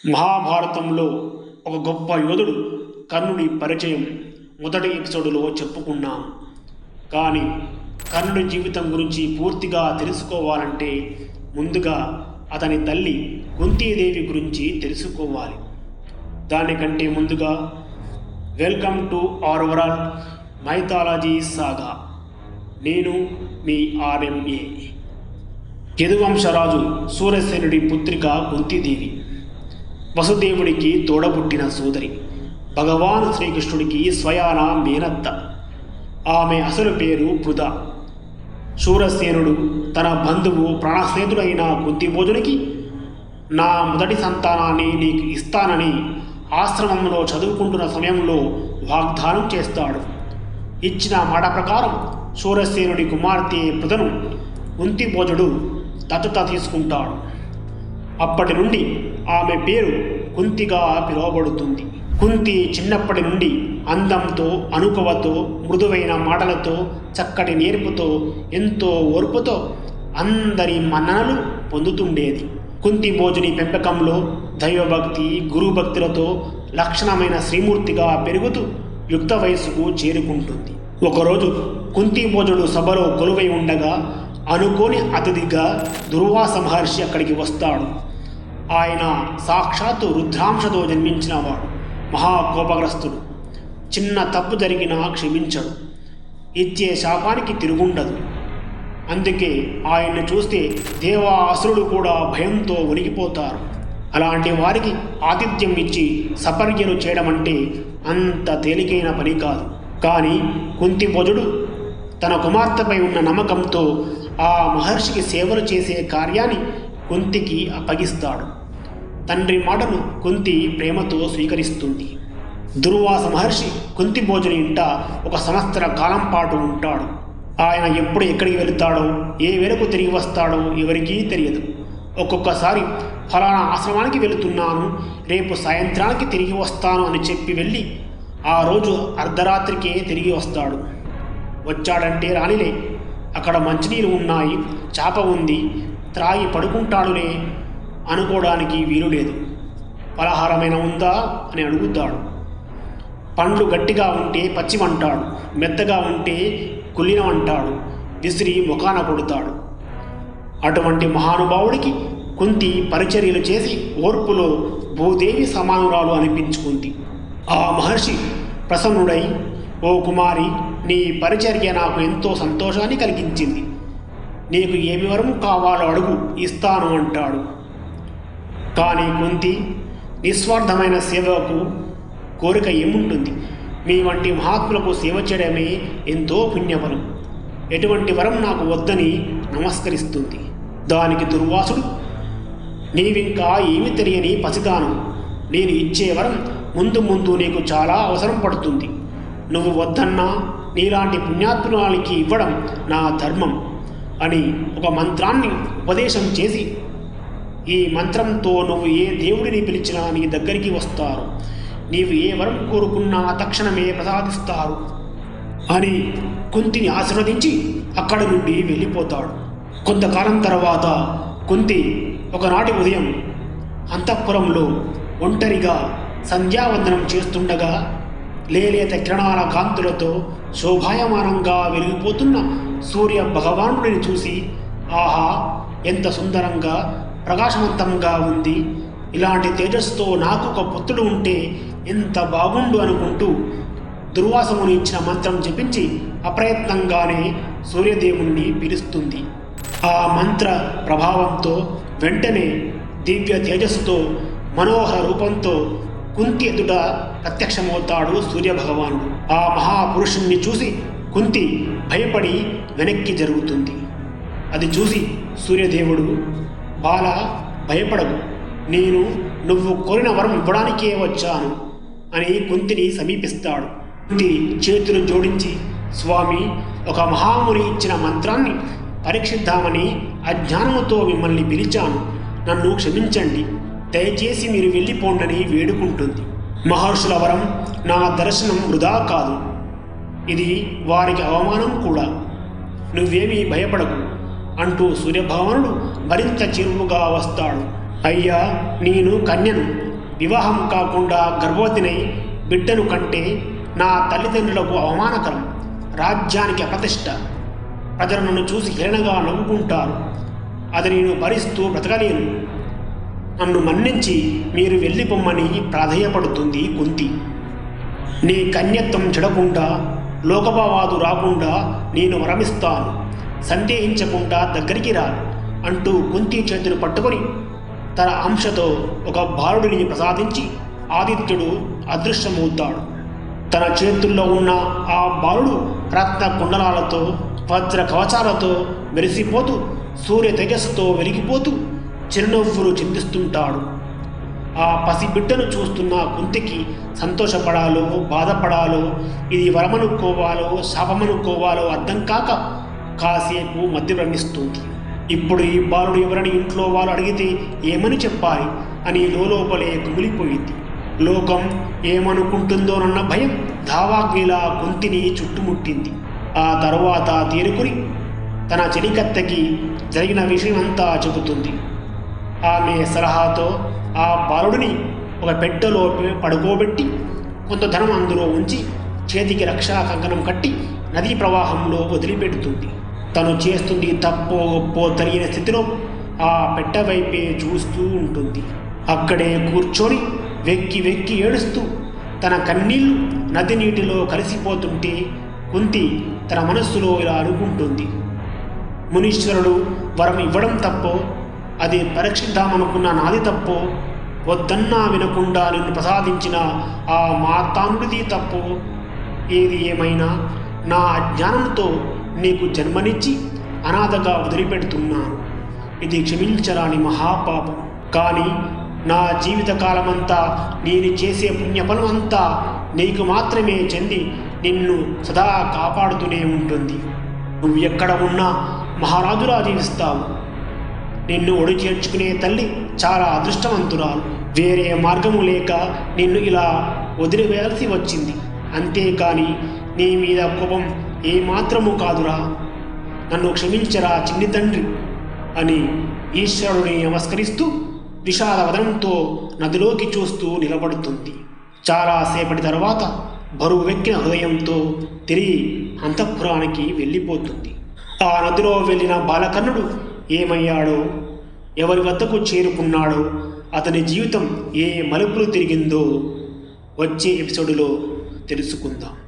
మహాభారతంలో ఒక గొప్ప యోధుడు కర్ణుడి పరిచయం మొదటి ఎపిసోడ్లో చెప్పుకున్నాం. కానీ కర్ణుడి జీవితం గురించి పూర్తిగా తెలుసుకోవాలంటే ముందుగా అతని తల్లి కుంతీదేవి గురించి తెలుసుకోవాలి. దానికంటే ముందుగా welcome to our world mythology saga. నేను మీ ఆర్ఎంఏ. యదువంశరాజు సూరసేనుడి పుత్రిక కుంతీదేవి వసుదేవుడికి తోడబుట్టిన సోదరి, భగవాన్ శ్రీకృష్ణుడికి స్వయాన మేనత్త. ఆమె అసలు పేరు పృథ. శూరసేనుడు తన బంధువు ప్రాణస్నేహితుడైన కుంతిభోజునికి నా మొదటి సంతానాన్ని నీకు ఇస్తానని ఆశ్రమంలో చదువుకుంటున్న సమయంలో వాగ్దానం చేస్తాడు. ఇచ్చిన మాట ప్రకారం శూరసేనుడి కుమార్తె పృథను కుంతిభోజుడు దత్తత తీసుకుంటాడు. అప్పటి నుండి ఆమె పేరు కుంతిగా పిలువబడుతుంది. కుంతి చిన్నప్పటి నుండి అందంతో, అనుకువతో, మృదువైన మాటలతో, చక్కటి నేర్పుతో, ఎంతో ఓర్పుతో అందరి మన్ననలు పొందుతుండేది. కుంతిభోజుని పెంపకంలో దైవభక్తి, గురుభక్తులతో లక్షణమైన శ్రీమూర్తిగా పెరుగుతూ యుక్త వయస్సుకు చేరుకుంటుంది. ఒకరోజు కుంతిభోజుడు సభలో కొలువై ఉండగా అనుకోని అతిథిగా దుర్వాస మహర్షి అక్కడికి వస్తాడు. ఆయన సాక్షాత్తు రుద్రాంశతో జన్మించినవాడు. మహాకోపగ్రస్తుడు. చిన్న తప్పు జరిగినా క్షమించడు. ఇచ్చే శాపానికి తిరుగుండదు. అందుకే ఆయన్ని చూస్తే దేవాసురుడు కూడా భయంతో వణికిపోతారు. అలాంటి వారికి ఆతిథ్యం ఇచ్చి సపర్యలు చేయడం అంటే అంత తేలికైన పని కాదు. కానీ కుంతిభోజుడు తన కుమార్తెపై ఉన్న నమ్మకంతో ఆ మహర్షికి సేవలు చేసే కార్యాన్ని కుంతికి అప్పగిస్తాడు. తండ్రి మాటను కుంతి ప్రేమతో స్వీకరిస్తుంది. దుర్వాస మహర్షి కుంతిభోజుని ఇంట ఒక సంవత్సర కాలం పాటు ఉంటాడు. ఆయన ఎప్పుడు ఎక్కడికి వెళుతాడో, ఏ వేళకు తిరిగి వస్తాడో ఎవరికీ తెలియదు. ఒక్కొక్కసారి ఫలానా ఆశ్రమానికి వెళుతున్నాను, రేపు సాయంత్రానికి తిరిగి వస్తాను అని చెప్పి వెళ్ళి ఆ రోజు అర్ధరాత్రికే తిరిగి వస్తాడు. వచ్చాడంటే రానిలే, అక్కడ మంచినీళ్ళు ఉన్నాయి, చాప ఉంది, త్రాగి పడుకుంటాడులే అనుకోవడానికి వీలు లేదు. పలహారమైన ఉందా అని అడుగుతాడు. పండ్లు గట్టిగా ఉంటే పచ్చిమంటాడు, మెత్తగా ఉంటే కుళ్ళినమంటాడు, విసిరి ముఖాన కొడతాడు. అటువంటి మహానుభావుడికి కుంతి పరిచర్యలు చేసి ఓర్పులో భూదేవి సమానురాలు అనిపించుకుంది. ఆ మహర్షి ప్రసన్నుడై, ఓ కుమారి, నీ పరిచర్య నాకు ఎంతో సంతోషాన్ని కలిగించింది. నీకు ఏమి వరం కావాలో అడుగు, ఇస్తాను అంటాడు. కానీ కుంతి, నిస్వార్థమైన సేవకు కోరిక ఏముంటుంది? మీ వంటి మహాత్ములకు సేవ చేయడమే ఎంతో పుణ్యఫలం. ఎటువంటి వరం నాకు వద్దని నమస్కరిస్తుంది. దానికి దుర్వాసుడు, నీవింకా ఏమి తెలియని పసిదాను. నేను ఇచ్చే వరం ముందు ముందు నీకు చాలా అవసరం పడుతుంది. నువ్వు వద్దన్నా నీలాంటి పుణ్యాత్మురాలికి ఇవ్వడం నా ధర్మం అని ఒక మంత్రాన్ని ఉపదేశం చేసి, ఈ మంత్రంతో నువ్వు ఏ దేవుడిని పిలిచినా నీ దగ్గరికి వస్తారు, నీవు ఏ వరం కోరుకున్నా తక్షణమే ప్రసాదిస్తారు అని కుంతిని ఆశీర్వదించి అక్కడి నుండి వెళ్ళిపోతాడు. కొంతకాలం తర్వాత కుంతి ఒకనాటి ఉదయం అంతఃపురంలో ఒంటరిగా సంధ్యావందనం చేస్తుండగా లేలేత కిరణాల కాంతులతో శోభాయమానంగా వెలిగిపోతున్న సూర్య భగవానుడిని చూసి, ఆహా, ఎంత సుందరంగా ప్రకాశవంతంగా ఉంది, ఇలాంటి తేజస్సుతో నాకు ఒక పుత్రుడు ఉంటే ఎంత బాగుండు అనుకుంటూ దుర్వాసముని ఇచ్చిన మంత్రం జపించి అప్రయత్నంగానే సూర్యదేవుణ్ణి పిలుస్తుంది. ఆ మంత్ర ప్రభావంతో వెంటనే దివ్య తేజస్సుతో మనోహర రూపంతో కుంతి ఎదుట ప్రత్యక్షమవుతాడు సూర్యభగవానుడు. ఆ మహాపురుషుణ్ణి చూసి కుంతి భయపడి వెనక్కి జరుగుతుంది. అది చూసి సూర్యదేవుడు, బాల, భయపడకు, నేను నువ్వు కోరిన వరం ఇవ్వడానికే వచ్చాను అని కుంతిని సమీపిస్తాడు. కుంతి చేతులు జోడించి, స్వామి, ఒక మహాముని ఇచ్చిన మంత్రాన్ని పరీక్షిద్దామని అజ్ఞానముతో మిమ్మల్ని పిలిచాను, నన్ను క్షమించండి, దయచేసి మీరు వెళ్ళిపోండని వేడుకుంటుంది. మహర్షుల వరం నా దర్శనం వృధా కాదు, ఇది వారికి అవమానం కూడా. నువ్వేమీ భయపడకు అంటూ సూర్యభగవానుడు మరింత చేరువుగా వస్తాడు. అయ్యా, నేను కన్యను, వివాహం కాకుండా గర్భవతినై బిడ్డను కంటే నా తల్లిదండ్రులకు అవమానకరం, రాజ్యానికి అప్రతిష్ట. ప్రజలు నన్ను చూసి హేళనగా నవ్వుకుంటారు. అది నేను భరిస్తూ బ్రతకలేను. నన్ను మన్నించి మీరు వెళ్ళిపోమ్మని ప్రాధేయపడుతుంది కుంతి. నీ కన్యత్వం చెడకుండా, లోకభావాదు రాకుండా నేను వరమిస్తాను. సందేహించకుండా దగ్గరికి రా అంటూ కుంతి చేతులు పట్టుకొని తన అంశతో ఒక బాలుడిని ప్రసాదించి ఆదిత్యుడు అదృశ్యమవుతాడు. తన చేతుల్లో ఉన్న ఆ బాలుడు రత్న కుండలాలతో, వజ్ర కవచాలతో మెరిసిపోతూ, సూర్య తేజస్సుతో వెలిగిపోతూ చిరునవ్వులు చిందిస్తుంటాడు. ఆ పసిబిడ్డను చూస్తున్న కుంతికి సంతోషపడాలో బాధపడాలో, ఇది వరమనుకోవాలో శాపమనుకోవాలో అర్థం కాక కాసేపు మధ్య భ్రమిస్తుంది. ఇప్పుడు ఈ బాలుడు ఎవరని ఇంట్లో వాళ్ళు అడిగితే ఏమని చెప్పాలి అని లోపలే కుమిలిపోయింది. లోకం ఏమనుకుంటుందోనన్న భయం ధావాగ్నిలా కుంతిని చుట్టుముట్టింది. ఆ తరువాత తేరుకుని తన చెలికత్తెకి జరిగిన విషయమంతా చెబుతుంది. ఆమె సలహాతో ఆ బాలుడిని ఒక పెట్టెలో పడుకోబెట్టి కొంత ధనం అందులో ఉంచి చేతికి రక్షా కంకణం కట్టి నదీ ప్రవాహంలో వదిలిపెడుతుంది. తను చేస్తుంది తప్పో ఒప్పో తెలియని స్థితిలో ఆ పెట్టె వైపే చూస్తూ ఉంటుంది. అక్కడే కూర్చొని వెక్కి వెక్కి ఏడుస్తూ తన కన్నీళ్లు నది నీటిలో కలిసిపోతుంటే కుంతి తన మనస్సులో ఇలా అనుకుంటుంది. మునీశ్వరుడు వరం ఇవ్వడం తప్పో, అది పరీక్షిద్దామనుకున్న నాది తప్పో, వద్దన్నా వినకుండా నిన్ను ప్రసాదించిన ఆ మార్తాండుడిది తప్పో, ఏది ఏమైనా నా అజ్ఞానంతో నీకు జన్మనిచ్చి అనాథగా వదిలిపెడుతున్నాను. ఇది క్షమించరాని మహాపాపం. కానీ నా జీవితకాలమంతా నేను చేసే పుణ్యఫలం అంతా నీకు మాత్రమే చెంది నిన్ను సదా కాపాడుతూనే ఉంటుంది. నువ్వు ఎక్కడ ఉన్నా మహారాజులా జీవిస్తావు. నిన్ను ఒడి చేర్చుకునే తల్లి చాలా అదృష్టవంతురాలు. వేరే మార్గము లేక నిన్ను ఇలా వదిలివేయాల్సి వచ్చింది. అంతేకాని నీ మీద కోపం ఏమాత్రము కాదురా. నన్ను క్షమించరా చిన్ని తండ్రి అని ఈశ్వరుడిని నమస్కరిస్తూ విషాదవదనంతో నదిలోకి చూస్తూ నిలబడుతుంది. చాలాసేపటి తర్వాత బరువు వెక్కిన హృదయంతో తిరిగి అంతఃపురానికి వెళ్ళిపోతుంది. ఆ నదిలో వెళ్ళిన బాలకర్ణుడు ఏమయ్యాడో, ఎవరి వద్దకు చేరుకున్నాడో, అతని జీవితం ఏ మలుపులు తిరిగిందో వచ్చే ఎపిసోడ్లో తెలుసుకుందాం.